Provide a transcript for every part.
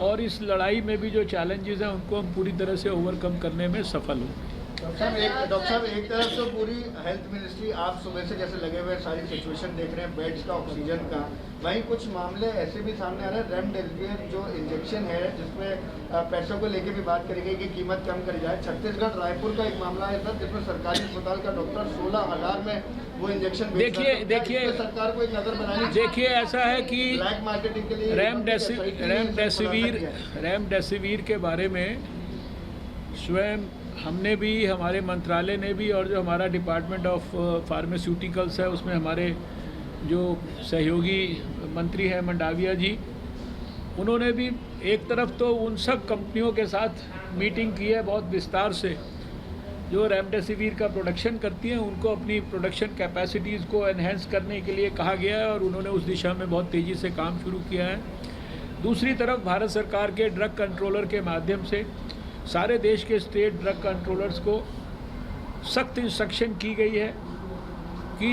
और इस लड़ाई में भी जो चैलेंजेस हैं उनको हम पूरी तरह से ओवरकम करने में सफल होंगे। डॉक्टर साहब एक तरफ तो पूरी हेल्थ मिनिस्ट्री आप सुबह से जैसे लगे हुए सारी सिचुएशन देख रहे हैं, बेड्स का, ऑक्सीजन का, वहीं कुछ मामले ऐसे भी सामने आ रहे हैं। रेमडेसिविर जो इंजेक्शन है जिसमें पैसों को लेके भी बात करी गई कि कीमत कम करी जाए। छत्तीसगढ़ रायपुर का एक मामला है सर जिसमें सरकारी अस्पताल का डॉक्टर 16,000 में वो इंजेक्शन देखिए सरकार को एक नजर बनानी। देखिए ऐसा है कि ब्लैक मार्केटिंग के लिए रेमडेसिविर के बारे में स्वयं हमने भी, हमारे मंत्रालय ने भी, और जो हमारा डिपार्टमेंट ऑफ फार्मास्यूटिकल्स है उसमें हमारे जो सहयोगी मंत्री हैं मंडाविया जी, उन्होंने भी एक तरफ तो उन सब कंपनियों के साथ मीटिंग की है बहुत विस्तार से जो रेमडेसिविर का प्रोडक्शन करती हैं, उनको अपनी प्रोडक्शन कैपेसिटीज़ को एनहेंस करने के लिए कहा गया है और उन्होंने उस दिशा में बहुत तेज़ी से काम शुरू किया है। दूसरी तरफ भारत सरकार के ड्रग कंट्रोलर के माध्यम से सारे देश के स्टेट ड्रग कंट्रोलर्स को सख्त इंस्ट्रक्शन की गई है कि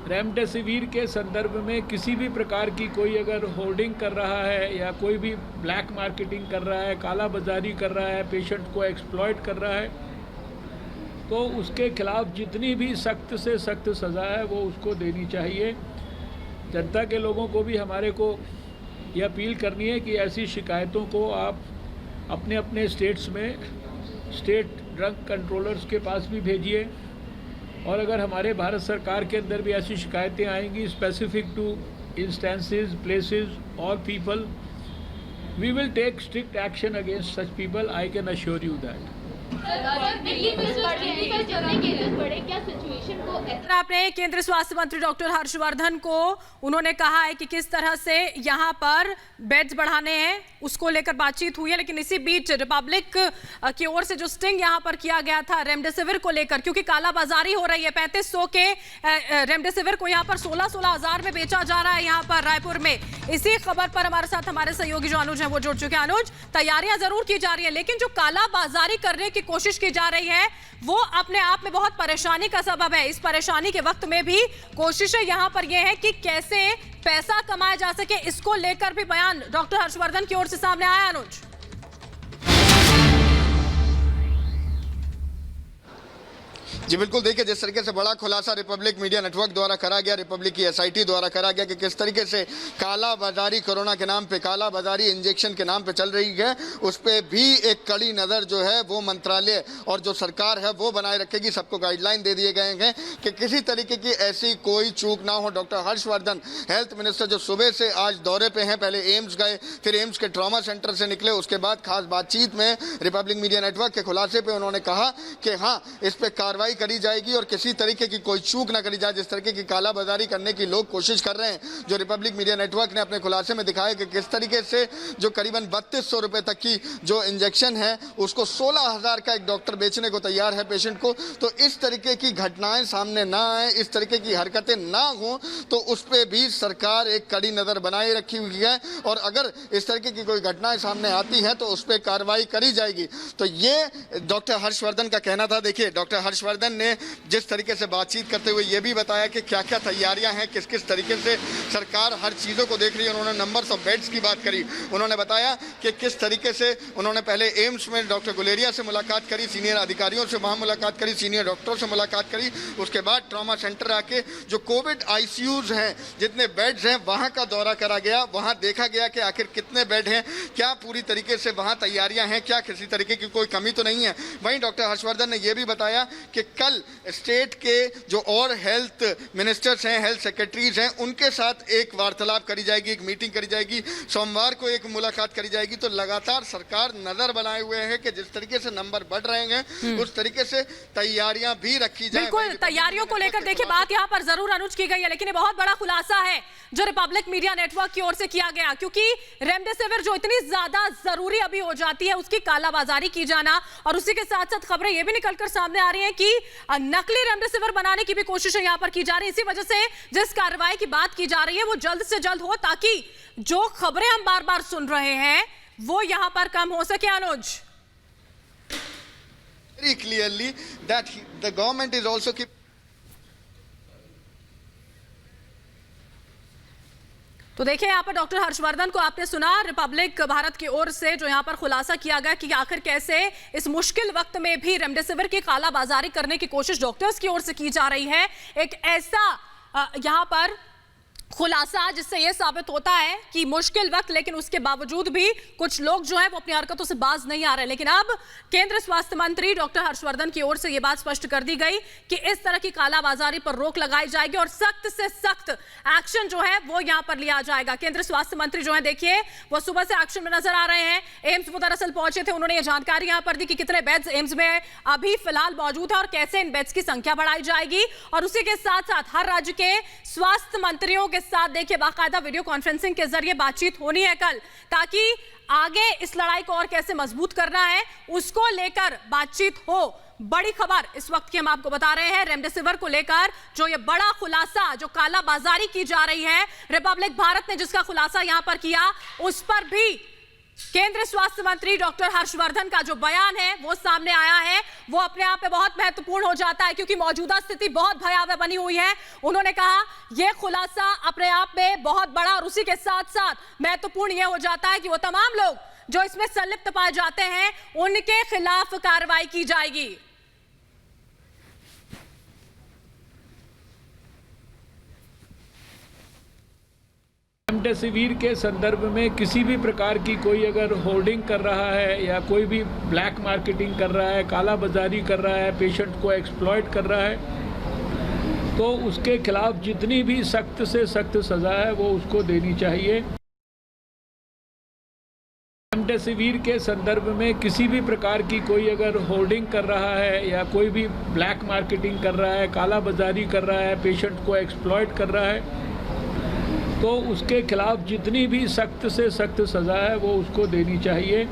रेमडेसिविर के संदर्भ में किसी भी प्रकार की कोई अगर होर्डिंग कर रहा है या कोई भी ब्लैक मार्केटिंग कर रहा है, काला बाजारी कर रहा है, पेशेंट को एक्सप्लॉइट कर रहा है, तो उसके खिलाफ जितनी भी सख्त से सख्त सज़ा है वो उसको देनी चाहिए। जनता के लोगों को भी हमारे को ये अपील करनी है कि ऐसी शिकायतों को आप अपने अपने स्टेट्स में स्टेट ड्रग कंट्रोलर्स के पास भी भेजिए, और अगर हमारे भारत सरकार के अंदर भी ऐसी शिकायतें आएंगी स्पेसिफिक टू इंस्टेंसेस, प्लेसेस और people, we will take strict action against such people, I can assure you that. आपने केंद्रीय स्वास्थ्य मंत्री डॉक्टर हर्षवर्धन को उन्होंने कहा है कि किस तरह से यहाँ पर बेड्स बढ़ाने हैं उसको लेकर बातचीत हुई है, लेकिन इसी बीच रिपब्लिक की ओर से जो स्टिंग यहाँ पर किया गया था रेमडेसिविर को लेकर, क्योंकि कालाबाजारी हो रही है, 3500 के रेमडेसिविर को यहाँ पर 16-16 हजार में बेचा जा रहा है यहाँ पर रायपुर में। इसी खबर पर हमारे साथ हमारे सहयोगी जो अनुज है वो जुड़ चुके हैं। अनुज, तैयारियां जरूर की जा रही है लेकिन जो कालाबाजारी करने की कोशिश की जा रही है वो अपने आप में बहुत परेशानी का सबब है। इस परेशानी के वक्त में भी कोशिशें यहां पर यह है कि कैसे पैसा कमाया जा सके, इसको लेकर भी बयान डॉक्टर हर्षवर्धन की ओर से सामने आया। अनुज, जी बिल्कुल, देखिए जिस तरीके से बड़ा खुलासा रिपब्लिक मीडिया नेटवर्क द्वारा करा गया, रिपब्लिक की एसआईटी द्वारा करा गया कि किस तरीके से काला बाजारी कोरोना के नाम पे, काला बाजारी इंजेक्शन के नाम पे चल रही है, उस पर भी एक कड़ी नज़र जो है वो मंत्रालय और जो सरकार है वो बनाए रखेगी। सबको गाइडलाइन दे दिए गए हैं कि किसी तरीके की ऐसी कोई चूक ना हो। डॉक्टर हर्षवर्धन हेल्थ मिनिस्टर जो सुबह से आज दौरे पे हैं, पहले एम्स गए, फिर एम्स के ट्रॉमा सेंटर से निकले, उसके बाद खास बातचीत में रिपब्लिक मीडिया नेटवर्क के खुलासे पे उन्होंने कहा कि हाँ, इस पर कार्रवाई करी जाएगी और किसी तरीके की कोई चूक ना करी जाए। जिस तरीके की कालाबाजारी करने की लोग कोशिश कर रहे हैं, जो रिपब्लिक मीडिया नेटवर्क ने अपने खुलासे में दिखाया कि किस तरीके से जो करीबन 3200 रुपए तक की जो इंजेक्शन है उसको 16,000 का एक डॉक्टर बेचने को तैयार है पेशेंट को। तो इस तरीके की घटनाएं सामने ना आए, इस तरीके की हरकतें ना हो, तो उस पर भी सरकार एक कड़ी नजर बनाए रखी हुई है और अगर इस तरीके की कोई घटनाएं सामने आती हैं तो उस पर कार्रवाई करी जाएगी। तो ये डॉक्टर हर्षवर्धन का कहना था। देखिए डॉक्टर हर्षवर्धन ने जिस तरीके से बातचीत करते हुए ये भी बताया कि क्या क्या तैयारियां हैं, किस किस तरीके से सरकार हर चीज़ों को देख रही है। उन्होंने नंबर्स ऑफ बेड्स की बात करी, उन्होंने बताया कि किस तरीके से उन्होंने पहले एम्स में डॉक्टर गुलेरिया से मुलाकात करी, सीनियर अधिकारियों से वहाँ मुलाकात करी, सीनियर डॉक्टरों से मुलाकात करी, उसके बाद ट्रॉमा सेंटर आके जो कोविड आईसीयूज हैं, जितने बेड्स हैं, वहाँ का दौरा करा गया, वहाँ देखा गया कि आखिर कितने बेड हैं, क्या पूरी तरीके से वहाँ तैयारियाँ हैं, क्या किसी तरीके की कोई कमी तो नहीं है। वहीं डॉक्टर हर्षवर्धन ने यह भी बताया कि कल स्टेट के जो और हेल्थ मिनिस्टर्स हैं, हेल्थ सेक्रेटरीज हैं, उनके साथ एक वार्तालाप करी जाएगी, एक मीटिंग करी जाएगी, सोमवार को एक मुलाकात करी जाएगी। तो लगातार सरकार नजर बनाए हुए है कि जिस तरीके से नंबर बढ़ रहे हैं उस तरीके से तैयारियां भी रखी जाए। बिल्कुल, तैयारियों को लेकर देखिए बात यहां पर जरूर अनुज की गई है, लेकिन ये बहुत बड़ा खुलासा है जो रिपब्लिक मीडिया नेटवर्क की ओर से किया गया, क्योंकि रेमडेसिविर जो इतनी ज्यादा जरूरी अभी हो जाती है उसकी कालाबाजारी की जाना, और उसी के साथ साथ खबरें ये भी निकलकर सामने आ रही है कि नकली रेमडेसिविर बनाने की भी कोशिशें यहां पर की जा रही है। इसी वजह से जिस कार्रवाई की बात की जा रही है वो जल्द से जल्द हो, ताकि जो खबरें हम बार बार सुन रहे हैं वो यहां पर कम हो सके। अनुज, very clearly that the government is also तो देखिए यहाँ पर डॉक्टर हर्षवर्धन को आपने सुना, रिपब्लिक भारत की ओर से जो यहाँ पर खुलासा किया गया कि आखिर कैसे इस मुश्किल वक्त में भी रेमडेसिविर की कालाबाजारी करने की कोशिश डॉक्टर्स की ओर से की जा रही है। एक ऐसा यहाँ पर खुलासा जिससे यह साबित होता है कि मुश्किल वक्त, लेकिन उसके बावजूद भी कुछ लोग जो है वो अपनी हरकतों से बाज नहीं आ रहे। लेकिन अब केंद्र स्वास्थ्य मंत्री डॉक्टर हर्षवर्धन की ओर से यह बात स्पष्ट कर दी गई कि इस तरह की कालाबाजारी पर रोक लगाई जाएगी और सख्त से सख्त एक्शन जो है वो यहां पर लिया जाएगा। केंद्र स्वास्थ्य मंत्री जो है देखिए वो सुबह से एक्शन में नजर आ रहे हैं। एम्स वो दरअसल पहुंचे थे, उन्होंने ये जानकारी यहां पर दी कि कितने बेड्स एम्स में अभी फिलहाल मौजूद है और कैसे इन बेड्स की संख्या बढ़ाई जाएगी। और उसी के साथ साथ हर राज्य के स्वास्थ्य मंत्रियों के साथ देखिए बाकायदा वीडियो कॉन्फ्रेंसिंग के जरिए बातचीत होनी है कल, ताकि आगे इस लड़ाई को और कैसे मजबूत करना है उसको लेकर बातचीत हो। बड़ी खबर इस वक्त की हम आपको बता रहे हैं, रेमडेसिविर को लेकर जो ये बड़ा खुलासा, जो काला बाजारी की जा रही है, रिपब्लिक भारत ने जिसका खुलासा यहां पर किया, उस पर भी केंद्रीय स्वास्थ्य मंत्री डॉक्टर हर्षवर्धन का जो बयान है वो सामने आया है। वो अपने आप में बहुत महत्वपूर्ण हो जाता है क्योंकि मौजूदा स्थिति बहुत भयावह बनी हुई है। उन्होंने कहा यह खुलासा अपने आप में बहुत बड़ा और उसी के साथ साथ महत्वपूर्ण यह हो जाता है कि वो तमाम लोग जो इसमें संलिप्त पाए जाते हैं उनके खिलाफ कार्रवाई की जाएगी। रेमडेसिविर के संदर्भ में किसी भी प्रकार की कोई अगर होर्डिंग कर रहा है या कोई भी ब्लैक मार्केटिंग कर रहा है, काला बाजारी कर रहा है, पेशेंट को एक्सप्लॉइट कर रहा है, तो उसके खिलाफ जितनी भी सख्त से सख्त सज़ा है वो उसको देनी चाहिए। रेमडेसिविर के संदर्भ में किसी भी प्रकार की कोई अगर होर्डिंग कर रहा है या कोई भी ब्लैक मार्केटिंग कर रहा है, काला बाजारी कर रहा है, पेशेंट को एक्सप्लॉइट कर रहा है, तो उसके खिलाफ जितनी भी सख्त से सख्त सज़ा है वो उसको देनी चाहिए।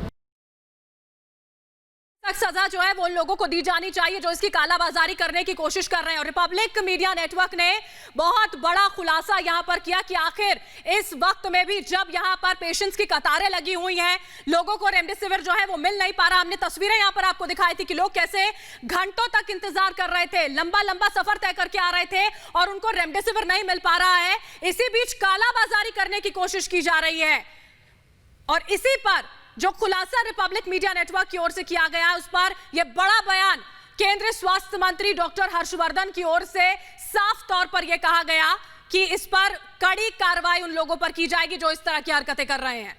सख्त सजा जो है वो उन लोगों को दी जानी चाहिए जो इसकी कालाबाजारी करने की कोशिश कर रहे हैं। और रिपब्लिक मीडिया नेटवर्क ने बहुत बड़ा खुलासा यहां पर किया कि आखिर इस वक्त में भी जब यहां पर पेशेंट्स की कतारें लगी हुई हैं, लोगों को रेमडेसिविर जो है वो मिल नहीं पा रहा। हमने तस्वीरें यहां पर आपको दिखाई थी कि लोग कैसे घंटों तक इंतजार कर रहे थे, लंबा लंबा सफर तय करके आ रहे थे और उनको रेमडेसिविर नहीं मिल पा रहा है। इसी बीच कालाबाजारी करने की कोशिश की जा रही है और इसी पर जो खुलासा रिपब्लिक मीडिया नेटवर्क की ओर से किया गया है उस पर यह बड़ा बयान केंद्रीय स्वास्थ्य मंत्री डॉक्टर हर्षवर्धन की ओर से साफ तौर पर यह कहा गया कि इस पर कड़ी कार्रवाई उन लोगों पर की जाएगी जो इस तरह की हरकतें कर रहे हैं।